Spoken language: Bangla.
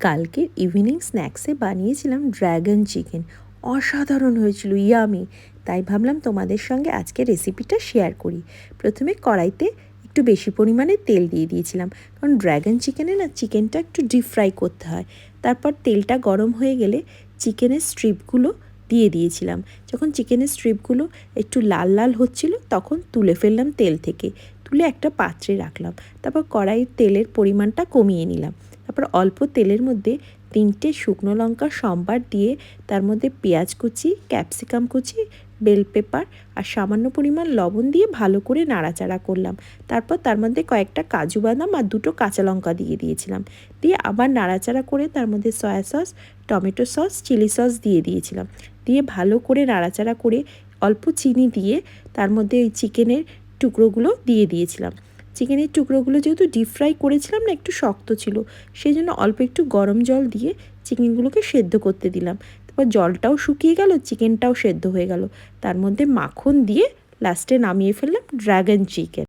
কালকের ইভিনিং স্ন্যাক্সে বানিয়েছিলাম ড্র্যাগন চিকেন। অসাধারণ হয়েছিল, ইয়ামি। তাই ভাবলাম তোমাদের সঙ্গে আজকে রেসিপিটা শেয়ার করি। প্রথমে কড়াইতে একটু বেশি পরিমাণে তেল দিয়ে দিয়েছিলাম, কারণ ড্র্যাগন চিকেনে না চিকেনটা একটু ডিপ ফ্রাই করতে হয়। তারপর তেলটা গরম হয়ে গেলে চিকেনের স্ট্রিপগুলো দিয়ে দিয়েছিলাম। যখন চিকেনের স্ট্রিপগুলো একটু লাল লাল হচ্ছিল তখন তুলে ফেললাম তেল থেকে, তুলে একটা পাত্রে রাখলাম। তারপর কড়াইয়ের তেলের পরিমাণটা কমিয়ে নিলাম। তারপর অল্প তেলের মধ্যে 3টে শুকনো লঙ্কা সম্বার দিয়ে তার মধ্যে পেঁয়াজ কুচি, ক্যাপসিকাম কুচি, বেল পেপার আর সামান্য পরিমাণ লবণ দিয়ে ভালো করে নাড়াচাড়া করলাম। তারপর তার মধ্যে কয়েকটা কাজু বাদাম আর 2টো কাঁচা লঙ্কা দিয়ে দিয়েছিলাম। দিয়ে আবার নাড়াচাড়া করে তার মধ্যে soya sauce, tomato sauce, chilli sauce দিয়ে দিয়েছিলাম। দিয়ে ভালো করে নাড়াচাড়া করে অল্প চিনি দিয়ে তার মধ্যে ওই চিকেনের টুকরোগুলো দিয়ে দিয়েছিলাম। চিকেনের টুকরোগুলো যেহেতু ডিপ ফ্রাই করেছিলাম না, একটু শক্ত ছিল, সেই জন্য অল্প একটু গরম জল দিয়ে চিকেনগুলোকে সেদ্ধ করতে দিলাম। তারপর জলটাও শুকিয়ে গেল, চিকেনটাও সেদ্ধ হয়ে গেল। তার মধ্যে মাখন দিয়ে লাস্টে নামিয়ে ফেললাম ড্র্যাগন চিকেন।